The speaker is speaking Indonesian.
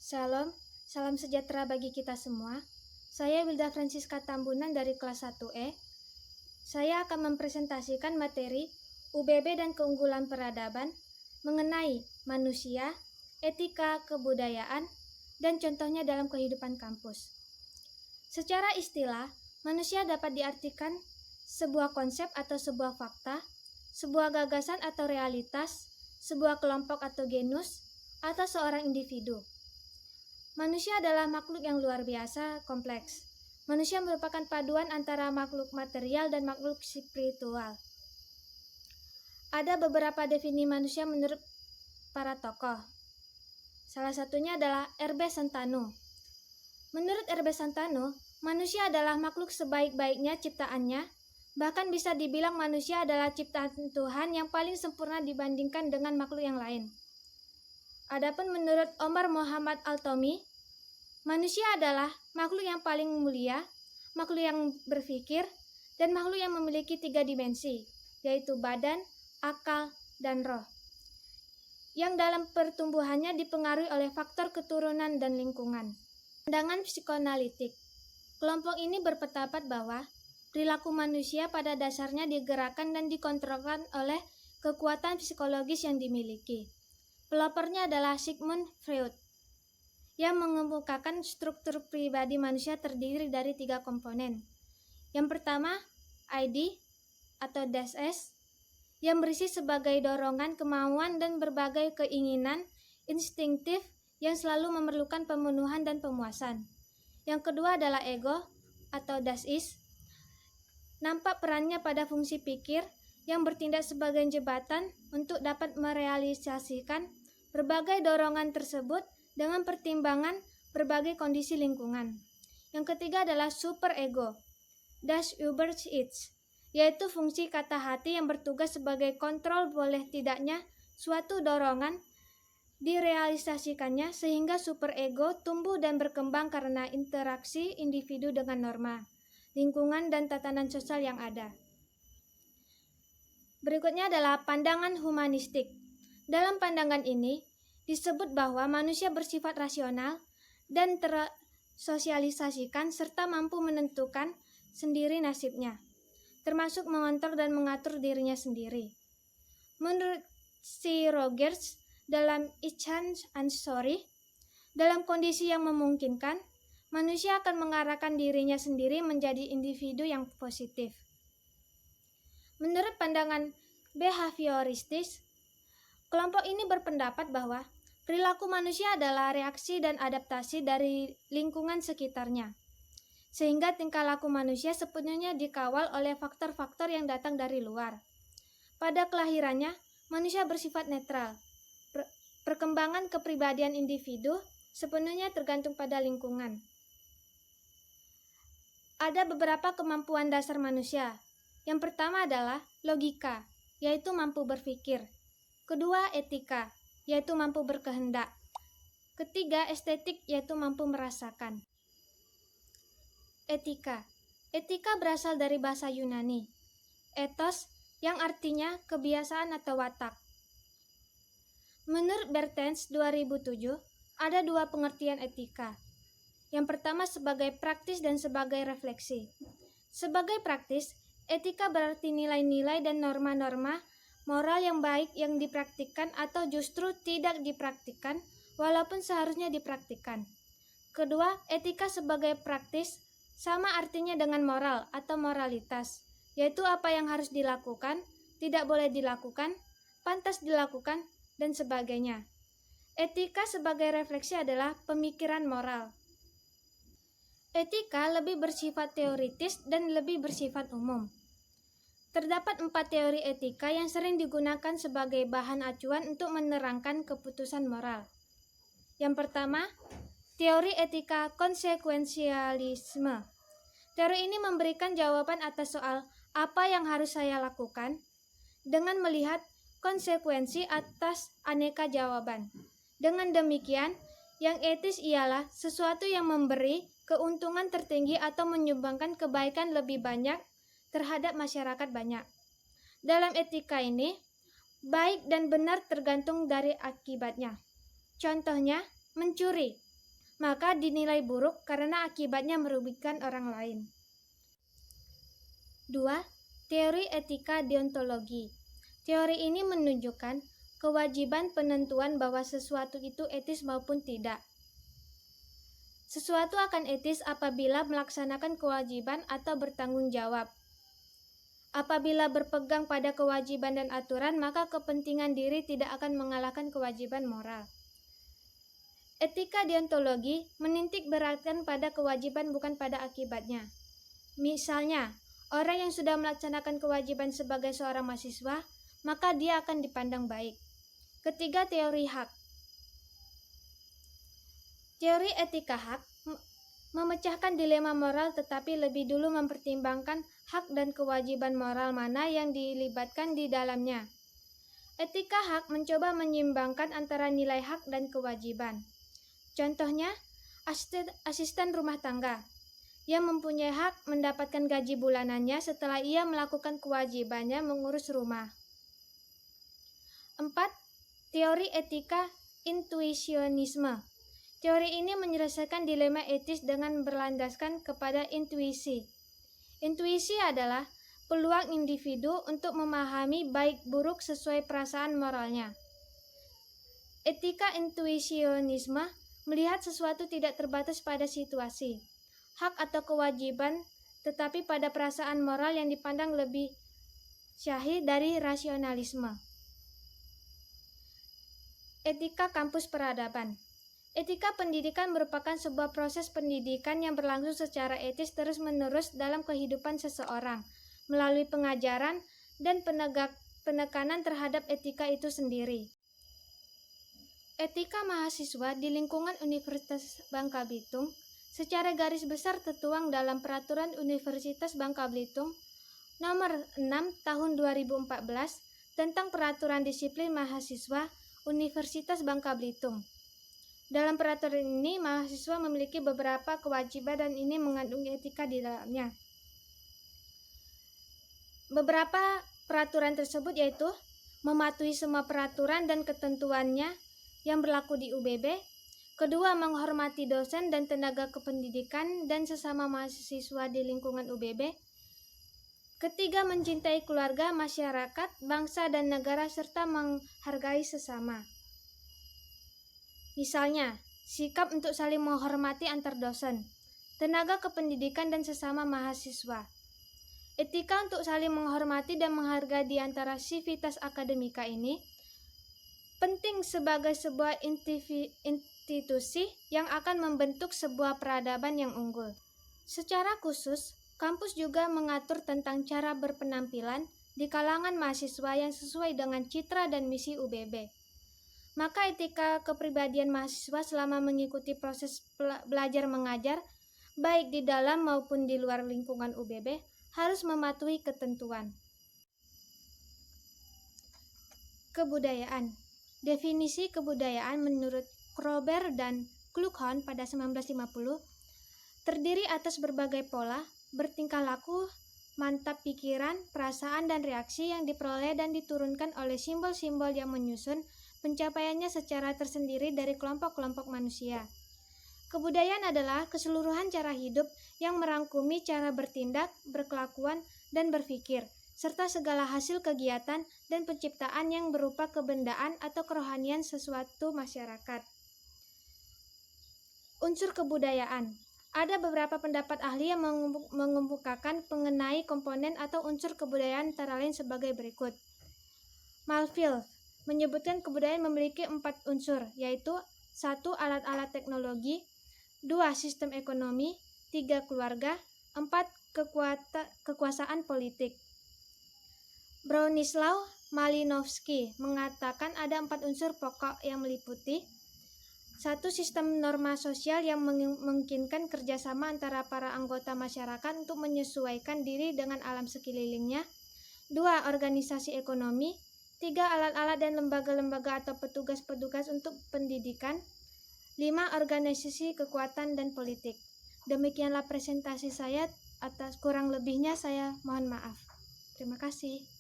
Salam, salam sejahtera bagi kita semua. Saya Wilda Francisca Tambunan dari kelas 1E. Saya akan mempresentasikan materi UBB dan keunggulan peradaban mengenai manusia, etika kebudayaan, dan contohnya dalam kehidupan kampus. Secara istilah, manusia dapat diartikan sebuah konsep atau sebuah fakta, sebuah gagasan atau realitas, sebuah kelompok atau genus, atau seorang individu. Manusia adalah makhluk yang luar biasa kompleks. Manusia merupakan paduan antara makhluk material dan makhluk spiritual. Ada beberapa definisi manusia menurut para tokoh. Salah satunya adalah R.B. Santanu. Menurut R.B. Santanu, manusia adalah makhluk sebaik-baiknya ciptaannya. Bahkan bisa dibilang manusia adalah ciptaan Tuhan yang paling sempurna dibandingkan dengan makhluk yang lain. Adapun menurut Omar Muhammad Al-Tomi, manusia adalah makhluk yang paling mulia, makhluk yang berpikir, dan makhluk yang memiliki 3 dimensi, yaitu badan, akal, dan roh, yang dalam pertumbuhannya dipengaruhi oleh faktor keturunan dan lingkungan. Pandangan psikoanalitik. Kelompok ini berpendapat bahwa perilaku manusia pada dasarnya digerakkan dan dikontrolkan oleh kekuatan psikologis yang dimiliki. Pelopornya adalah Sigmund Freud, yang mengemukakan struktur pribadi manusia terdiri dari 3 komponen. Yang pertama, ID atau Das Es, yang berisi sebagai dorongan, kemauan, dan berbagai keinginan instinktif yang selalu memerlukan pemenuhan dan pemuasan. Yang kedua adalah ego atau Das Ich, nampak perannya pada fungsi pikir yang bertindak sebagai jembatan untuk dapat merealisasikan berbagai dorongan tersebut dengan pertimbangan berbagai kondisi lingkungan. Yang ketiga adalah superego, Das Überich, yaitu fungsi kata hati yang bertugas sebagai kontrol boleh tidaknya suatu dorongan direalisasikannya sehingga superego tumbuh dan berkembang karena interaksi individu dengan norma, lingkungan, dan tatanan sosial yang ada. Berikutnya adalah pandangan humanistik. Dalam pandangan ini, disebut bahwa manusia bersifat rasional dan tersosialisasikan serta mampu menentukan sendiri nasibnya, termasuk mengontrol dan mengatur dirinya sendiri. Menurut C. Rogers dalam Ichan Ansori, dalam kondisi yang memungkinkan, manusia akan mengarahkan dirinya sendiri menjadi individu yang positif. Menurut pandangan behavioristis, kelompok ini berpendapat bahwa perilaku manusia adalah reaksi dan adaptasi dari lingkungan sekitarnya, sehingga tingkah laku manusia sepenuhnya dikawal oleh faktor-faktor yang datang dari luar. Pada kelahirannya, manusia bersifat netral. Perkembangan kepribadian individu sepenuhnya tergantung pada lingkungan. Ada beberapa kemampuan dasar manusia. Yang pertama adalah logika, yaitu mampu berpikir. Kedua, etika, yaitu mampu berkehendak. Ketiga, estetik, yaitu mampu merasakan. Etika. Etika berasal dari bahasa Yunani, ethos, yang artinya kebiasaan atau watak. Menurut Bertens 2007, ada 2 pengertian etika. Yang pertama sebagai praktis dan sebagai refleksi. Sebagai praktis, etika berarti nilai-nilai dan norma-norma moral yang baik yang dipraktikkan atau justru tidak dipraktikkan walaupun seharusnya dipraktikkan. Kedua, etika sebagai praktis sama artinya dengan moral atau moralitas, yaitu apa yang harus dilakukan, tidak boleh dilakukan, pantas dilakukan, dan sebagainya. Etika sebagai refleksi adalah pemikiran moral. Etika lebih bersifat teoritis dan lebih bersifat umum. Terdapat 4 teori etika yang sering digunakan sebagai bahan acuan untuk menerangkan keputusan moral. Yang pertama, teori etika konsekuensialisme. Teori ini memberikan jawaban atas soal apa yang harus saya lakukan dengan melihat konsekuensi atas aneka jawaban. Dengan demikian, yang etis ialah sesuatu yang memberi keuntungan tertinggi atau menyumbangkan kebaikan lebih banyak terhadap masyarakat banyak. Dalam etika ini, baik dan benar tergantung dari akibatnya. Contohnya, mencuri. maka dinilai buruk karena akibatnya merugikan orang lain. 2. Teori etika deontologi. Teori ini menunjukkan kewajiban penentuan bahwa sesuatu itu etis maupun tidak. Sesuatu akan etis apabila melaksanakan kewajiban atau bertanggung jawab. Apabila berpegang pada kewajiban dan aturan, maka kepentingan diri tidak akan mengalahkan kewajiban moral. Etika deontologi menitik beratkan pada kewajiban bukan pada akibatnya. Misalnya, orang yang sudah melaksanakan kewajiban sebagai seorang mahasiswa, maka dia akan dipandang baik. Ketiga, teori hak. Teori etika hak memecahkan dilema moral tetapi lebih dulu mempertimbangkan hak dan kewajiban moral mana yang dilibatkan di dalamnya. Etika hak mencoba menyeimbangkan antara nilai hak dan kewajiban. Contohnya, asisten rumah tangga yang mempunyai hak mendapatkan gaji bulanannya setelah ia melakukan kewajibannya mengurus rumah. 4. Teori etika intuisionisme. Teori ini menyelesaikan dilema etis dengan berlandaskan kepada intuisi. Intuisi adalah peluang individu untuk memahami baik buruk sesuai perasaan moralnya. Etika intuisionisme melihat sesuatu tidak terbatas pada situasi, hak atau kewajiban, tetapi pada perasaan moral yang dipandang lebih syahih dari rasionalisme. Etika kampus peradaban. Etika pendidikan merupakan sebuah proses pendidikan yang berlangsung secara etis terus-menerus dalam kehidupan seseorang, melalui pengajaran dan penekanan terhadap etika itu sendiri. Etika mahasiswa di lingkungan Universitas Bangka Belitung secara garis besar tertuang dalam Peraturan Universitas Bangka Belitung Nomor 6 Tahun 2014 tentang Peraturan Disiplin Mahasiswa Universitas Bangka Belitung. Dalam peraturan ini, mahasiswa memiliki beberapa kewajiban dan ini mengandung etika di dalamnya. Beberapa peraturan tersebut yaitu mematuhi semua peraturan dan ketentuannya yang berlaku di UBB. Kedua, menghormati dosen dan tenaga kependidikan dan sesama mahasiswa di lingkungan UBB. Ketiga, mencintai keluarga, masyarakat, bangsa, dan negara serta menghargai sesama. Misalnya, sikap untuk saling menghormati antar dosen, tenaga kependidikan, dan sesama mahasiswa. Etika untuk saling menghormati dan menghargai di antara sivitas akademika ini penting sebagai sebuah institusi yang akan membentuk sebuah peradaban yang unggul. Secara khusus, kampus juga mengatur tentang cara berpenampilan di kalangan mahasiswa yang sesuai dengan citra dan misi UBB. Maka etika kepribadian mahasiswa selama mengikuti proses belajar mengajar, baik di dalam maupun di luar lingkungan UBB, harus mematuhi ketentuan. Kebudayaan. Definisi kebudayaan menurut Kroeber dan Kluckhohn pada 1950 terdiri atas berbagai pola, bertingkah laku, mantap pikiran, perasaan, dan reaksi yang diperoleh dan diturunkan oleh simbol-simbol yang menyusun pencapaiannya secara tersendiri dari kelompok-kelompok manusia. Kebudayaan adalah keseluruhan cara hidup yang merangkumi cara bertindak, berkelakuan, dan berpikir, serta segala hasil kegiatan dan penciptaan yang berupa kebendaan atau kerohanian sesuatu masyarakat. Unsur kebudayaan. Ada beberapa pendapat ahli yang mengemukakan mengenai komponen atau unsur kebudayaan antara lain sebagai berikut. Malfield menyebutkan kebudayaan memiliki 4 unsur, yaitu 1. Alat-alat teknologi, 2. Sistem ekonomi, 3. Keluarga, 4. Kekuasaan politik. Bronislaw Malinowski mengatakan ada 4 unsur pokok yang meliputi 1. Sistem norma sosial yang memungkinkan kerjasama antara para anggota masyarakat untuk menyesuaikan diri dengan alam sekelilingnya. 2. Organisasi ekonomi. 3. Alat-alat dan lembaga-lembaga atau petugas-petugas untuk pendidikan. 5. Organisasi kekuatan dan politik. Demikianlah presentasi saya, atas kurang lebihnya saya mohon maaf. Terima kasih.